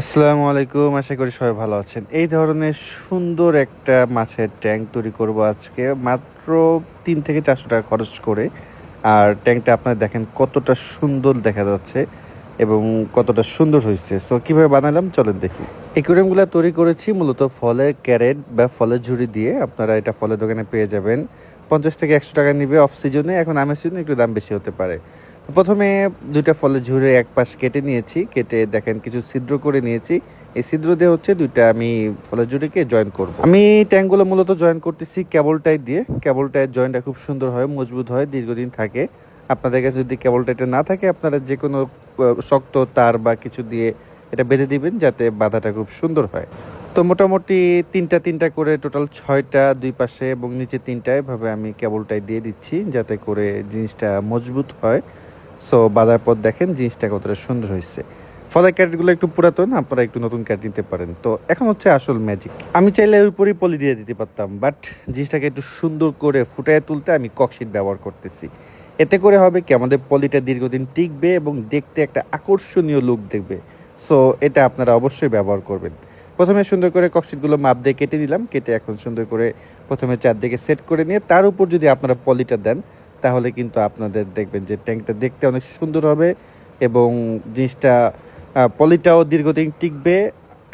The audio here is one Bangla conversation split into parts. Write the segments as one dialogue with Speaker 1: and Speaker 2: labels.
Speaker 1: আসসালামু আলাইকুম। আশা করি সবাই ভালো আছেন। এই ধরনের সুন্দর একটা মাছের ট্যাঙ্ক তৈরি করব আজকে মাত্র ৩ থেকে ৪০০ টাকা খরচ করে। আর ট্যাঙ্কটা আপনারা দেখেন কতটা সুন্দর দেখা যাচ্ছে এবং কতটা সুন্দর হইছে। সো কিভাবে বানালাম চলেন দেখি। অ্যাকুয়ারিয়ামগুলা তৈরি করেছি মূলত ফলের ক্যারেট বা ফলের ঝুড়ি দিয়ে। আপনারা এটা ফলের দোকানে পেয়ে যাবেন। ৫০ থেকে ১০০ টাকা নিবে অফ সিজনে। এখন আমের সিজনে একটু দাম বেশি হতে পারে। তো প্রথমে ২ টা ফলের ঝুড়ির এক পাশ কেটে নিয়েছি। কেটে দেখেন কিছু ছিদ্র করে নিয়েছি। এই ছিদ্র দিয়ে হচ্ছে ২ টা আমি ফলের ঝুড়িকে জয়েন করব। আমি ট্যাঙ্কগুলো মূলত জয়েন করতেছি কেবল টাই দিয়ে। কেবল টাইয়ের জয়েন্টটা খুব সুন্দর হয়, মজবুত হয়, দীর্ঘদিন থাকে। আপনাদের কাছে যদি কেবল টাইটা না থাকে আপনারা যেকোনো শক্ত তার বা কিছু দিয়ে এটা বেঁধে দিবেন যাতে বাঁধাটা খুব সুন্দর হয়। তো মোটামুটি ৩টা করে টোটাল ৬টা ২ পাশে এবং নিচে ৩টা এভাবে আমি কেবল টাই দিয়ে দিচ্ছি যাতে করে জিনিসটা মজবুত হয়। সো বাঁধার পর দেখেন জিনিসটা কতটা সুন্দর হয়েছে। ফলের ক্যারেটগুলো একটু পুরাতন, আপনারা একটু নতুন ক্যারেট নিতে পারেন। তো এখন হচ্ছে আসল ম্যাজিক। আমি চাইলে এর উপরেই পলি দিয়ে দিতে পারতাম, বাট জিনিসটাকে একটু সুন্দর করে ফুটিয়ে তুলতে আমি ককশিট ব্যবহার করতেছি। এতে করে হবে কি আমাদের পলিটা দীর্ঘদিন টিকবে এবং দেখতে একটা আকর্ষণীয় লুক দেখবে। সো এটা আপনারা অবশ্যই ব্যবহার করবেন। প্রথমে সুন্দর করে ককশিটগুলো মাপ দিয়ে কেটে দিলাম। কেটে এখন সুন্দর করে প্রথমে চারদিকে সেট করে নিয়ে তার উপর যদি আপনারা পলিটা দেন তাহলে কিন্তু আপনাদের দেখবেন যে ট্যাঙ্কটা দেখতে অনেক সুন্দর হবে এবং জিনিসটা পলিটাও দীর্ঘদিন টিকবে।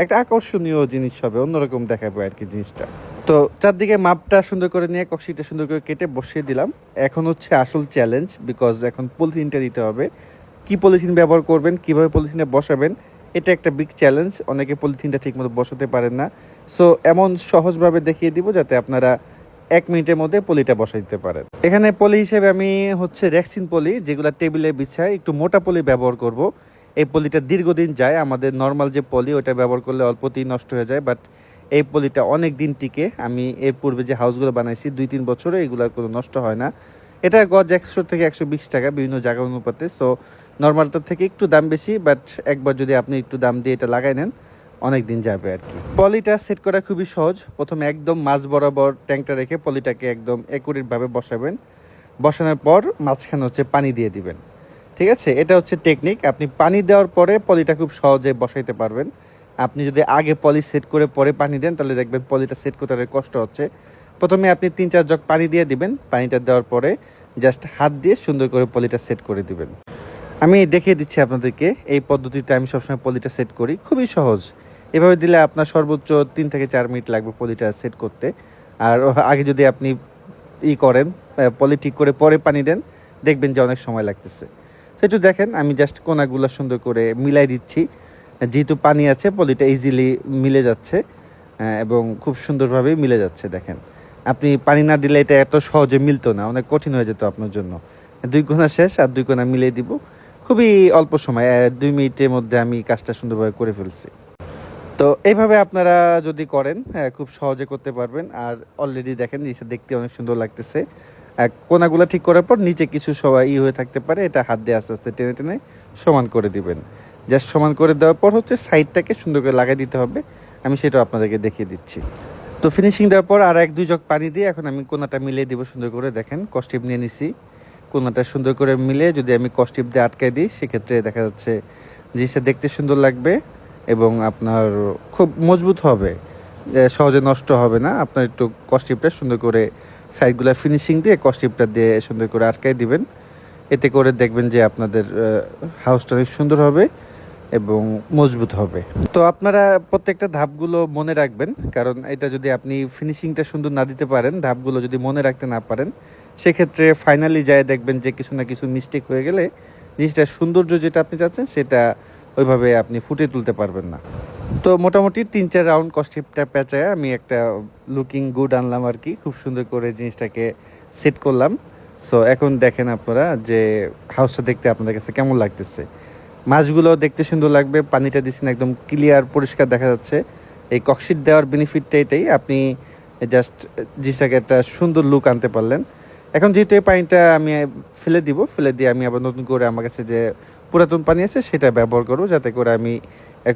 Speaker 1: একটা আকর্ষণীয় জিনিস হবে, অন্যরকম দেখাবে আর কি জিনিসটা। তো চারদিকে মাপটা সুন্দর করে নিয়ে ককশিটটা সুন্দর করে কেটে বসিয়ে দিলাম। এখন হচ্ছে আসল চ্যালেঞ্জ, বিকজ এখন পলিথিনটা দিতে হবে। কি পলিথিন ব্যবহার করবেন, কিভাবে পলিথিনে বসাবেন, এটা একটা বিগ চ্যালেঞ্জ। অনেকে পলিথিনটা ঠিকমতো বসাতে পারেন না। সো এমন সহজভাবে দেখিয়ে দিব যাতে আপনারা ১ মিনিটের মধ্যে পলিটা বসাই দিতে পারেন। এখানে পলি হিসেবে আমি হচ্ছে রেক্সিন পলি, যেগুলো টেবিলে বিছায়, একটু মোটা পলি ব্যবহার করব। এই পলিটা দীর্ঘদিন যায়। আমাদের নর্মাল যে পলি ওটা ব্যবহার করলে অল্পতেই নষ্ট হয়ে যায়, বাট এই পলিটা অনেক দিন টিকে। আমি এর পূর্বে যে হাউসগুলো বানাইছি ২-৩ বছরে এগুলো কোনো নষ্ট হয় না। এটা গজ ১০০ থেকে ১২০ টাকা বিভিন্ন জায়গা অনুপাতে। সো নর্মালটার থেকে একটু দাম বেশি, বাট একবার যদি আপনি একটু দাম দিয়ে এটা লাগাই নেন অনেক দিন যাবে আর কি। পলিটা সেট করা খুবই সহজ। প্রথমে একদম মাঝ বরাবর ট্যাঙ্কটা রেখে পলিটাকে একদম একুরেটভাবে বসাবেন। বসানোর পর মাঝখানে হচ্ছে পানি দিয়ে দিবেন। ঠিক আছে, এটা হচ্ছে টেকনিক। আপনি পানি দেওয়ার পরে পলিটা খুব সহজে বসাইতে পারবেন। আপনি যদি আগে পলি সেট করে পরে পানি দেন তাহলে দেখবেন পলিটা সেট করতে অনেক কষ্ট হচ্ছে। প্রথমে আপনি ৩-৪ জগ পানি দিয়ে দিবেন। পানিটা দেওয়ার পরে জাস্ট হাত দিয়ে সুন্দর করে পলিটা সেট করে দিবেন। আমি দেখিয়ে দিচ্ছি আপনাদেরকে এই পদ্ধতিতে আমি সবসময় পলিটা সেট করি, খুবই সহজ। এভাবে দিলে আপনার সর্বোচ্চ ৩ থেকে ৪ মিনিট লাগবে পলিটা সেট করতে। আর আগে যদি আপনি করেন পলি ঠিক করে পরে পানি দেন দেখবেন যে অনেক সময় লাগতেছে। সো একটু দেখেন আমি জাস্ট কোনাগুলো সুন্দর করে মিলাই দিচ্ছি। যেহেতু পানি আছে পলিটা ইজিলি মিলে যাচ্ছে এবং খুব সুন্দরভাবেই মিলে যাচ্ছে দেখেন। আপনি পানি না দিলে এটা এত সহজে মিলতো না, অনেক কঠিন হয়ে যেত আপনার জন্য। ২ কোনা শেষ, আর ২ কোনা মিলিয়ে দিব খুবই অল্প সময়, ২ মিনিটের মধ্যে আমি কাজটা সুন্দরভাবে করে ফেলছি। তো এইভাবে আপনারা যদি করেন খুব সহজে করতে পারবেন। আর অলরেডি দেখেন জিনিসটা দেখতে অনেক সুন্দর লাগতেছে। কোনাগুলো ঠিক করার পর নিচে কিছু সবাই হয়ে থাকতে পারে, এটা হাত দিয়ে আস্তে আস্তে টেনে টেনে সমান করে দিবেন। জাস্ট সমান করে দেওয়ার পর হচ্ছে সাইডটাকে সুন্দর করে লাগাই দিতে হবে। আমি সেটাও আপনাদেরকে দেখিয়ে দিচ্ছি। তো ফিনিশিং দেওয়ার পর আর ১-২ জগ পানি দিয়ে এখন আমি কোনাটা মিলিয়ে দিব সুন্দর করে। দেখেন কস্টিপ নিয়ে নিছি। কোনাটা সুন্দর করে মিলে যদি আমি কস্টিপ দিয়ে আটকাই দিই সেক্ষেত্রে দেখা যাচ্ছে জিনিসটা দেখতে সুন্দর লাগবে এবং আপনার খুব মজবুত হবে, সহজে নষ্ট হবে না। আপনার একটু কস্টিপটা সুন্দর করে সাইডগুলো ফিনিশিং দিয়ে কস্টিপটা দিয়ে সুন্দর করে আটকাই দিবেন। এতে করে দেখবেন যে আপনাদের হাউসটা অনেক সুন্দর হবে এবং মজবুত হবে। তো আপনারা প্রত্যেকটা ধাপগুলো মনে রাখবেন, কারণ এটা যদি আপনি ফিনিশিংটা সুন্দর না দিতে পারেন, ধাপগুলো যদি মনে রাখতে না পারেন, সেক্ষেত্রে ফাইনালি যায় দেখবেন যে কিছু না কিছু মিস্টেক হয়ে গেলে জিনিসটার সৌন্দর্য যেটা আপনি চাচ্ছেন সেটা ওইভাবে আপনি ফুটিয়ে তুলতে পারবেন না। তো মোটামুটি ৩-৪ রাউন্ড কস্টিপটা পেঁচায় আমি একটা লুকিং গুড আনলাম আর কি। খুব সুন্দর করে জিনিসটাকে সেট করলাম। সো এখন দেখেন আপনারা যে হাউসটা দেখতে আপনাদের কাছে কেমন লাগতেছে। মাছগুলো দেখতে সুন্দর লাগবে, পানিটা দিচ্ছেন একদম ক্লিয়ার পরিষ্কার দেখা যাচ্ছে। এই ককশিট দেওয়ার বেনিফিটটা এটাই, আপনি জাস্ট জিনিসটাকে একটা সুন্দর লুক আনতে পারলেন। এখন যেহেতু এই পানিটা আমি ফেলে দিব, ফেলে দিয়ে আমি আবার নতুন করে আমার কাছে যে পুরাতন পানি আছে সেটা ব্যবহার করব যাতে করে আমি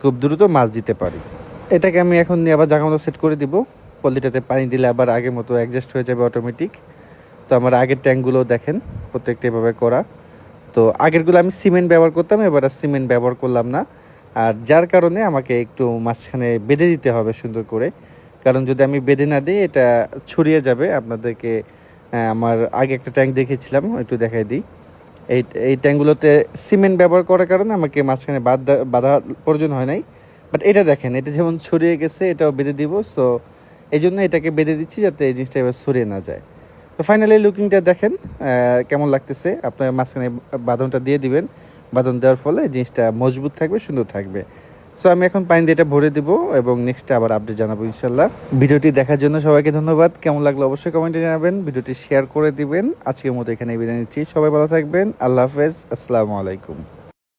Speaker 1: খুব দ্রুত মাছ দিতে পারি। এটাকে আমি এখন নিয়ে আবার জায়গা মতো সেট করে দিব। পলিটাতে পানি দিলে আবার আগের মতো অ্যাডজাস্ট হয়ে যাবে অটোমেটিক। তো আমার আগের ট্যাঙ্কগুলো দেখেন প্রত্যেকটা এভাবে করা। তো আগেরগুলো আমি সিমেন্ট ব্যবহার করতাম, এবার আর সিমেন্ট ব্যবহার করলাম না। আর যার কারণে আমাকে একটু মাঝখানে বেঁধে দিতে হবে সুন্দর করে, কারণ যদি আমি বেঁধে না দিই এটা ছড়িয়ে যাবে। আপনাদেরকে আমার আগে একটা ট্যাঙ্ক দেখেছিলাম, একটু দেখাই দিই। এই এই ট্যাঙ্কগুলোতে সিমেন্ট ব্যবহার করার কারণে আমাকে মাঝখানে বাঁধা প্রয়োজন হয় নাই। বাট এটা দেখেন, এটা যেমন ছড়িয়ে গেছে, এটাও বেঁধে দিব। সো এই জন্য এটাকে বেঁধে দিচ্ছি যাতে এই জিনিসটা এবার ছড়িয়ে না যায়। তো ফাইনালি লুকিংটা দেখেন কেমন লাগতেছে। আপনার মাঝখানে বাঁধনটা দিয়ে দিবেন, বাঁধন দেওয়ার ফলে জিনিসটা মজবুত থাকবে, সুন্দর থাকবে। সো আমি এখন পানি দিয়ে এটা ভরে দিব এবং নেক্সটে আবার আপডেট জানাবো ইনশাল্লাহ। ভিডিওটি দেখার জন্য সবাইকে ধন্যবাদ। কেমন লাগলো অবশ্যই কমেন্টে জানাবেন, ভিডিওটি শেয়ার করে দিবেন। আজকের মতো এখানে বিদায় নিচ্ছি। সবাই ভালো থাকবেন। আল্লাহ হাফেজ, আসসালামু আলাইকুম।